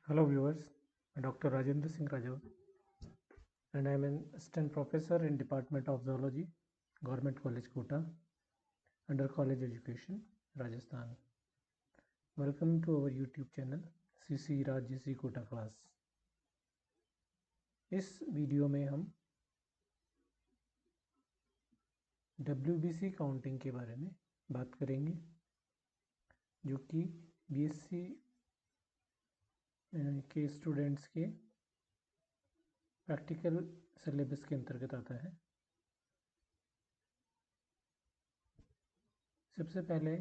Hello viewers, Dr. Rajendra Singh Rajau and I am an assistant professor in Department of Zoology, Government College Kota, under College Education, Rajasthan. Welcome to our YouTube channel CC Raj GC Kota class. इस video में हम WBC counting के बारे में बात करेंगे जो कि BSc के स्टूडेंट्स के प्रैक्टिकल सिलेबस के अंतर्गत आता है। सबसे पहले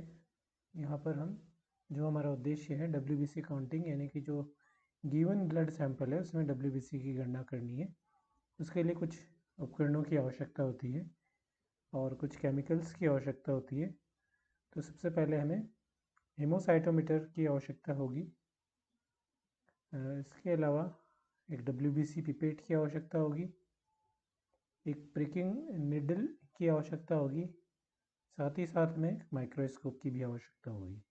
यहाँ पर हम जो हमारा उद्देश्य है WBC काउंटिंग यानी कि जो गिवन ब्लड सैंपल है उसमें WBC की गणना करनी है। उसके लिए कुछ उपकरणों की आवश्यकता होती है और कुछ केमिकल्स की आवश्यकता होती है। तो सबसे पहले हमें हेमोसाइटोमीटर की आवश्यकता होगी। इसके अलावा एक WBC पिपेट की आवश्यकता होगी, एक प्रिकिंग निडल की आवश्यकता होगी, साथ ही साथ में माइक्रोस्कोप की भी आवश्यकता होगी।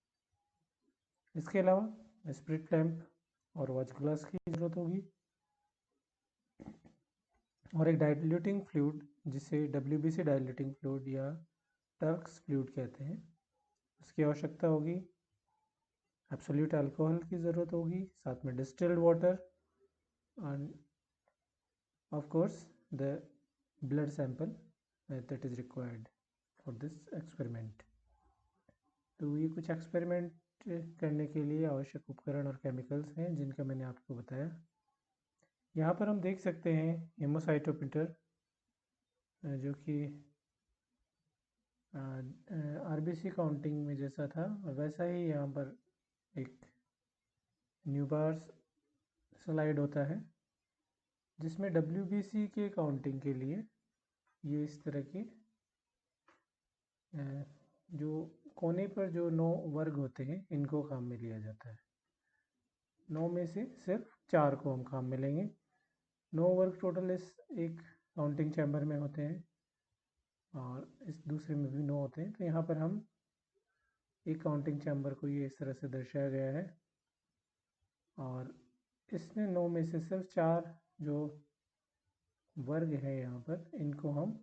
इसके अलावा स्प्रिट लैंप और वॉच ग्लास की ज़रूरत होगी और एक डाइल्यूटिंग फ्लूइड जिसे WBC डाइल्यूटिंग फ्लूइड या टर्क्स फ्लूइड कहते हैं उसकी आवश्यकता होगी। एब्सोल्यूट अल्कोहल की ज़रूरत होगी, साथ में distilled water end of course the blood sample that is required for this experiment. तो ये कुछ एक्सपेरिमेंट करने के लिए आवश्यक उपकरण और केमिकल्स हैं जिनका मैंने आपको बताया। यहाँ पर हम देख सकते हैं हेमोसाइटोमीटर जो कि RBC काउंटिंग में जैसा था वैसा ही यहाँ पर एक न्यूबार स्लाइड होता है जिसमें WBC के काउंटिंग के लिए ये इस तरह के जो कोने पर जो 9 वर्ग होते हैं इनको काम में लिया जाता है। 9 में से सिर्फ 4 को हम काम में लेंगे। 9 वर्ग टोटल इस एक काउंटिंग चैम्बर में होते हैं और इस दूसरे में भी 9 होते हैं। तो यहाँ पर हम एक काउंटिंग चैम्बर को ये इस तरह से दर्शाया गया है और इसमें 9 में से सिर्फ 4 जो वर्ग है यहाँ पर इनको हम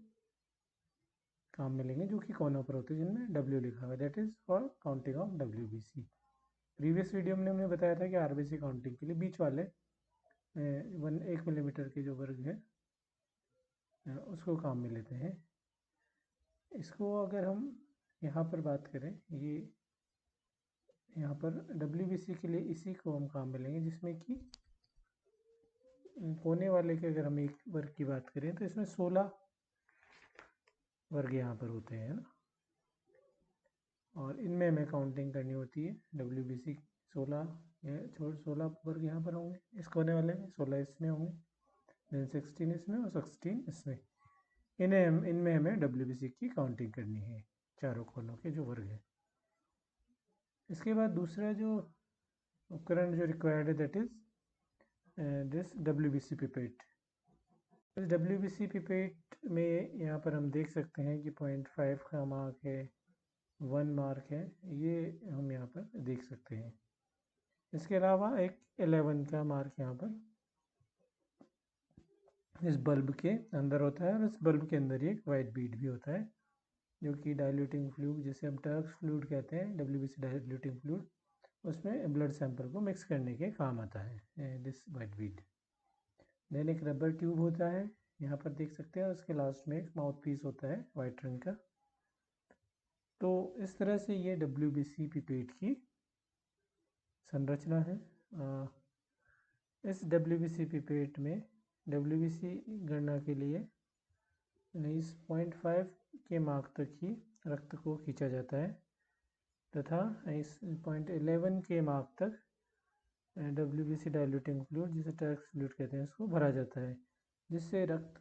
काम में लेंगे जो कि कोनों पर होते हैं जिनमें W लिखा हुआ है, that is for counting of WBC। Previous video में हमने बताया था कि RBC काउंटिंग के लिए बीच वाले 1 मिलीमीटर के जो वर्ग है उसको काम में लेते हैं। इसको अगर हम यहाँ पर बात करें, ये यहाँ पर WBC के लिए इसी को हम काम में लेंगे जिसमें कि कोने वाले के अगर हम एक वर्ग की बात करें तो इसमें 16 वर्ग यहाँ पर होते हैं ना, और इनमें हमें काउंटिंग करनी होती है। WBC 16 वर्ग यहाँ पर होंगे इस कोने वाले में, 16 इसमें होंगे, देन 16 इसमें और 16 इसमें। इनमें हमें WBC की काउंटिंग करनी है, चारों कोनों के जो वर्ग है। इसके बाद दूसरा जो उपकरण जो रिक्वायर्ड है that is this WBC pipette. इस WBC पिपेट में यहाँ पर हम देख सकते हैं कि 0.5 का मार्क है, 1 मार्क है, ये हम यहाँ पर देख सकते हैं। इसके अलावा एक 11 का मार्क यहाँ पर इस बल्ब के अंदर होता है और इस बल्ब के अंदर ही एक वाइट बीड भी होता है जो कि डाइल्यूटिंग फ्लूइड जिसे हम टर्क्स फ्लूइड कहते हैं, WBC डाइल्यूटिंग फ्लूइड, उसमें ब्लड सैंपल को मिक्स करने के काम आता है दिस वाइट बीड। देन एक रबर ट्यूब होता है यहाँ पर देख सकते हैं, उसके लास्ट में एक माउथ पीस होता है वाइट रंग का। तो इस तरह से ये WBC पिपेट की संरचना है। इस WBC पिपेट में WBC गणना के लिए इस 0.5 के मार्क तक ही रक्त को खींचा जाता है तथा इस 0.11 के मार्क तक WBC डाइल्यूटिंग फ्लूइड जिसे टर्क्स फ्लूइड कहते हैं इसको भरा जाता है, जिससे रक्त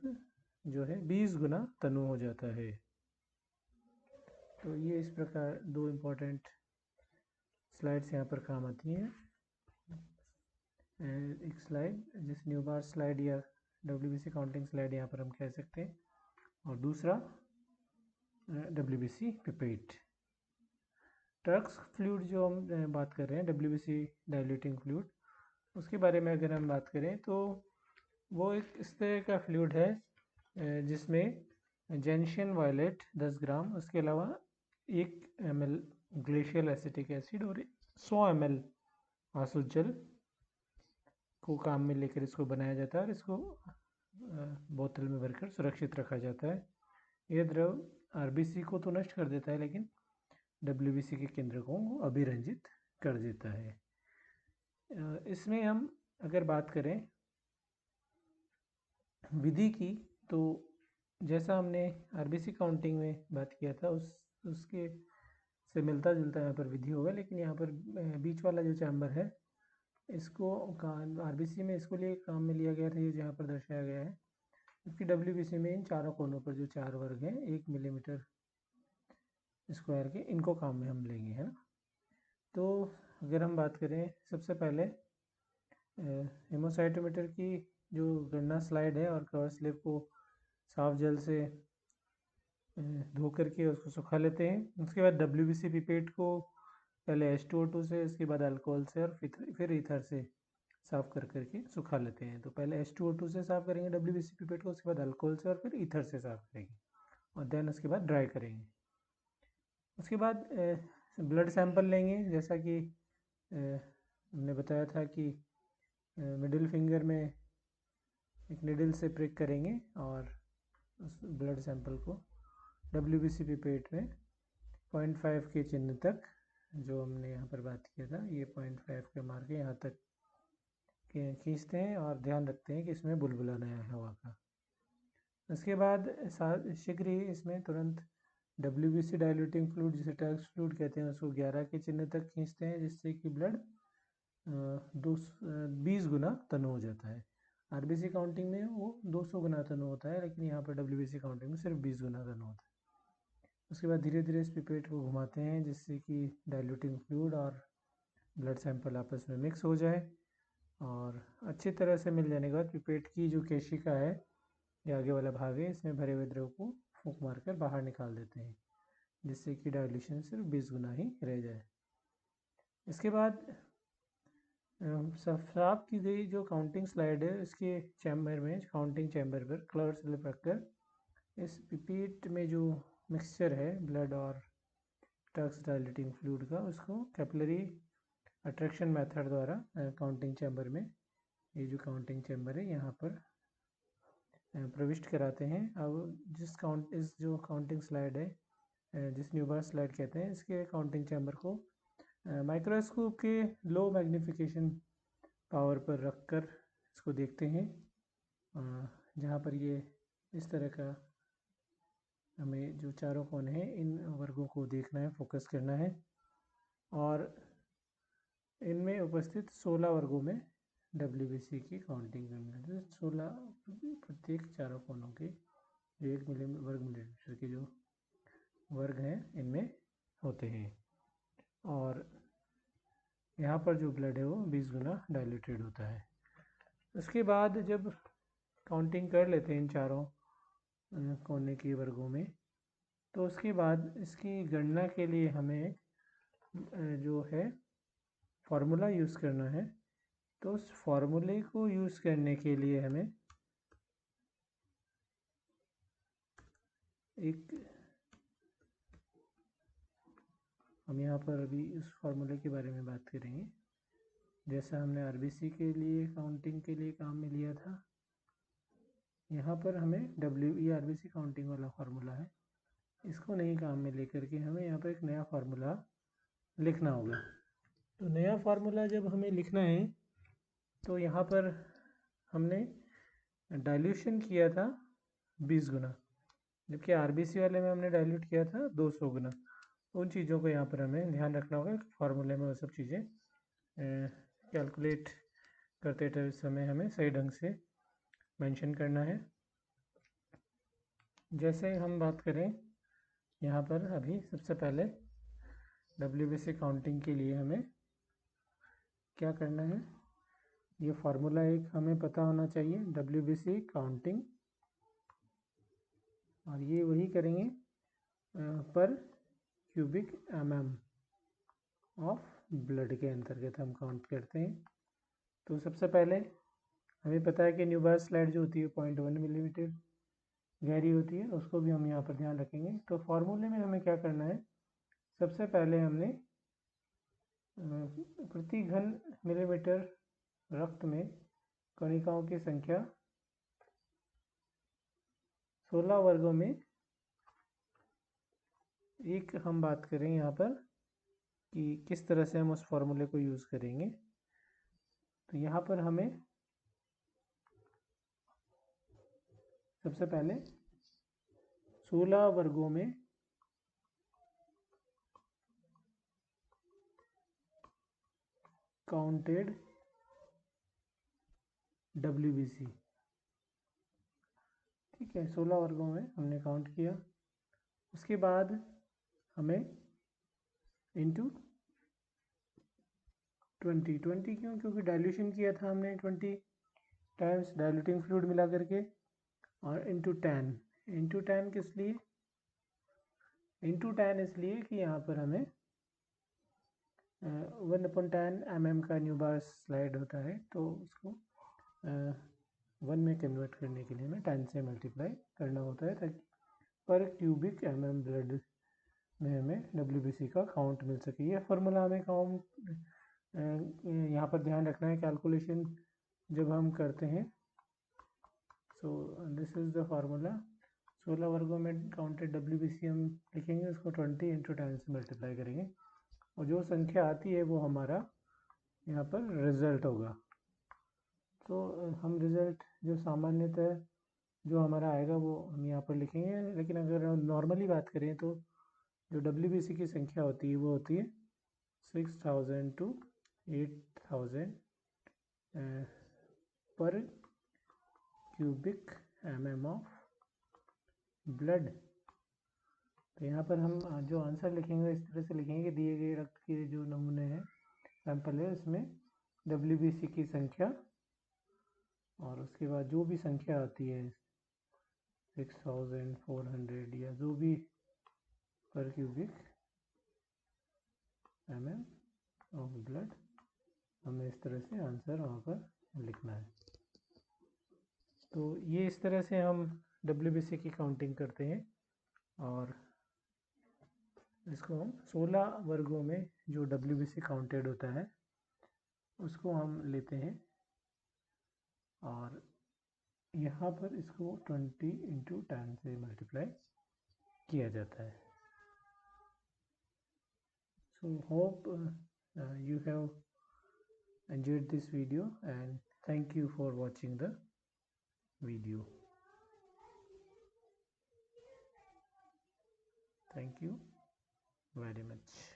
जो है 20 गुना तनु हो जाता है। तो ये इस प्रकार दो इम्पोर्टेंट स्लाइड्स यहाँ पर काम आती हैं। एक स्लाइड जिस न्यूबार स्लाइड या WBC काउंटिंग स्लाइड यहाँ पर हम कह सकते हैं, और दूसरा WBC पिपेट। टर्क्स फ्लूइड जो हम बात कर रहे हैं WBC डाइल्यूटिंग फ्लूइड, उसके बारे में अगर हम बात करें तो वो एक इस तरह का फ्लूइड है जिसमें जेंशियन वायलेट 10 ग्राम, उसके अलावा 1 ml ग्लेशियल एसिटिक एसिड और 100 ml आसुत जल को काम में लेकर इसको बनाया जाता है और इसको बोतल में भरकर सुरक्षित रखा जाता है। यह द्रव आरबीसी को तो नष्ट कर देता है लेकिन डब्ल्यूबीसी के केंद्रकों को अभिरंजित कर देता है। इसमें हम अगर बात करें विधि की, तो जैसा हमने आरबीसी काउंटिंग में बात किया था उसके से मिलता जुलता यहाँ पर विधि होगा, लेकिन यहाँ पर बीच वाला जो चैम्बर है इसको आरबीसी में इसको लिए काम में लिया गया था, ये जहाँ पर दर्शाया गया है। जबकि डब्ल्यूबीसी में इन चारों कोनों पर जो 4 वर्ग हैं 1 मिलीमीटर स्क्वायर के, इनको काम में हम लेंगे, है ना। तो अगर हम बात करें सबसे पहले हेमोसाइटोमीटर की जो गणना स्लाइड है और कवर स्लिप को साफ जल से धो करके उसको सुखा लेते हैं। उसके बाद डब्ल्यूबीसी पिपेट को पहले H2O2 से, उसके बाद अल्कोहल से और फिर ईथर से साफ कर करके सुखा लेते हैं। तो पहले H2O2 से साफ करेंगे डब्ल्यूबीसी पिपेट को, उसके बाद अल्कोहल से और फिर ईथर से साफ करेंगे और देन उसके बाद ड्राई करेंगे। उसके बाद ब्लड सैंपल लेंगे, जैसा कि हमने बताया था कि मिडिल फिंगर में एक निडल से प्रिक करेंगे और उस ब्लड सैंपल को डब्ल्यूबीसी पिपेट में 0.5 के चिन्ह तक, जो हमने यहाँ पर बात किया था, ये 0.5 के मार के यहाँ तक खींचते हैं और ध्यान रखते हैं कि इसमें बुलबुला ना आए हवा का। उसके बाद शीघ्र ही इसमें तुरंत डब्ल्यूबीसी डाइल्यूटिंग फ्लूइड, जिसे टर्क्स फ्लूइड कहते हैं, उसको 11 के चिन्ह तक खींचते हैं, जिससे कि ब्लड 20 गुना तनु हो जाता है। आरबीसी काउंटिंग में वो 200 गुना तनु होता है, लेकिन यहाँ पर डब्ल्यूबीसी काउंटिंग में सिर्फ 20 गुना तनु होता है। उसके बाद धीरे धीरे इस पिपेट को घुमाते हैं जिससे कि डाइल्यूटिंग फ्लूइड और ब्लड सैंपल आपस में मिक्स हो जाए और अच्छी तरह से मिल जाने के बाद पिपेट की जो केशिका है, ये आगे वाला भाग है, इसमें भरे हुए द्रव को फूंक मारकर बाहर निकाल देते हैं, जिससे कि डाइल्यूशन सिर्फ 20 गुना ही रह जाए। इसके बाद साफ की गई जो काउंटिंग स्लाइड है, इसके चैम्बर में, काउंटिंग चैम्बर पर कवर स्लिप रखकर इस पिपेट में जो मिक्सचर है ब्लड और टर्क्स डाइल्यूटिंग फ्लूइड का, उसको कैपिलरी अट्रैक्शन मेथड द्वारा काउंटिंग चैम्बर में, ये जो काउंटिंग चैम्बर है यहाँ पर प्रविष्ट कराते हैं। अब इस जो काउंटिंग स्लाइड है, जिस न्यूबार स्लाइड कहते हैं, इसके काउंटिंग चैम्बर को माइक्रोस्कोप के लो मैग्नीफिकेशन पावर पर रखकर इसको देखते हैं, जहाँ पर ये इस तरह का हमें जो चारों कोण हैं इन वर्गों को देखना है, फोकस करना है और इनमें उपस्थित 16 वर्गों में डब्ल्यूबीसी की काउंटिंग करना है। 16 प्रत्येक चारों कोनों के जो 1 वर्ग मिलीमीटर के जो वर्ग हैं इनमें होते हैं और यहाँ पर जो ब्लड है वो 20 गुना डाइल्यूटेड होता है। उसके बाद जब काउंटिंग कर लेते हैं इन चारों कोने के वर्गों में, तो उसके बाद इसकी गणना के लिए हमें जो है फार्मूला यूज़ करना है। तो उस फार्मूले को यूज़ करने के लिए हमें हम यहाँ पर अभी उस फार्मूले के बारे में बात करेंगे, जैसा हमने आरबीसी के लिए काउंटिंग के लिए काम में लिया था। यहाँ पर हमें आरबीसी काउंटिंग वाला फार्मूला है, इसको नहीं काम में लेकर के हमें यहाँ पर एक नया फार्मूला लिखना होगा। तो नया फार्मूला जब हमें लिखना है तो यहाँ पर हमने डाइल्यूशन किया था 20 गुना, जबकि आरबीसी वाले में हमने डाइल्यूट किया था 200 गुना। उन चीज़ों को यहाँ पर हमें ध्यान रखना होगा, फार्मूले में वो सब चीज़ें कैलकुलेट करते समय हमें सही ढंग से मेंशन करना है। जैसे हम बात करें यहाँ पर अभी सबसे पहले डब्ल्यूबीसी काउंटिंग के लिए हमें क्या करना है, ये फार्मूला एक हमें पता होना चाहिए, डब्ल्यूबीसी काउंटिंग, और ये वही करेंगे पर क्यूबिक mm ऑफ ब्लड के अंतर्गत हम काउंट करते हैं। तो सबसे पहले हमें पता है कि न्यूबार स्लाइड जो होती है 0.1 मिलीमीटर गहरी होती है, उसको भी हम यहाँ पर ध्यान रखेंगे। तो फॉर्मूले में हमें क्या करना है, सबसे पहले हमने प्रति घन मिलीमीटर रक्त में कणिकाओं की संख्या 16 वर्गों में एक हम बात करें यहाँ पर कि किस तरह से हम उस फॉर्मूले को यूज़ करेंगे। तो यहाँ पर हमें सबसे पहले 16 वर्गों में काउंटेड WBC, ठीक है, 16 वर्गों में हमने काउंट किया। उसके बाद हमें इंटू 20 क्यों, क्योंकि डाइल्यूशन किया था हमने 20 टाइम्स डाइल्यूटिंग फ्लूइड मिला करके, और इंटू 10 किस लिए, इंटू 10 इसलिए कि यहाँ पर हमें 1/10 mm का न्यूबार स्लाइड होता है, तो उसको 1 में कन्वर्ट करने के लिए हमें 10 से मल्टीप्लाई करना होता है, ताकि पर क्यूबिक mm ब्लड में हमें WBC का काउंट मिल सके। यह फार्मूला हमें काउंट यहाँ पर ध्यान रखना है कैलकुलेशन जब हम करते हैं। So this is the formula. 16 वर्गों में काउंटेड WBC हम लिखेंगे, उसको 20 × 10 से मल्टीप्लाई करेंगे, और जो संख्या आती है वो हमारा यहाँ पर रिज़ल्ट होगा। तो हम रिज़ल्ट जो सामान्यतः जो हमारा आएगा वो हम यहाँ पर लिखेंगे, लेकिन अगर हम नॉर्मली बात करें तो जो WBC की संख्या होती है वो होती है 6000 to 8000 पर क्यूबिक mm ऑफ ब्लड। तो यहाँ पर हम जो आंसर लिखेंगे इस तरह से लिखेंगे कि दिए गए रक्त के जो नमूने हैं, सैंपल है, उसमें WBC की संख्या और उसके बाद जो भी संख्या आती है 6400 या जो भी पर क्यूबिक mm ऑफ ब्लड, हमें इस तरह से आंसर वहाँ पर लिखना है। तो ये इस तरह से हम WBC की काउंटिंग करते हैं, और इसको हम 16 वर्गों में जो WBC काउंटेड होता है उसको हम लेते हैं, और यहाँ पर इसको 20 × 10 से मल्टीप्लाई किया जाता है। So hope you have enjoyed this video, and thank you for watching the video. Thank you very much.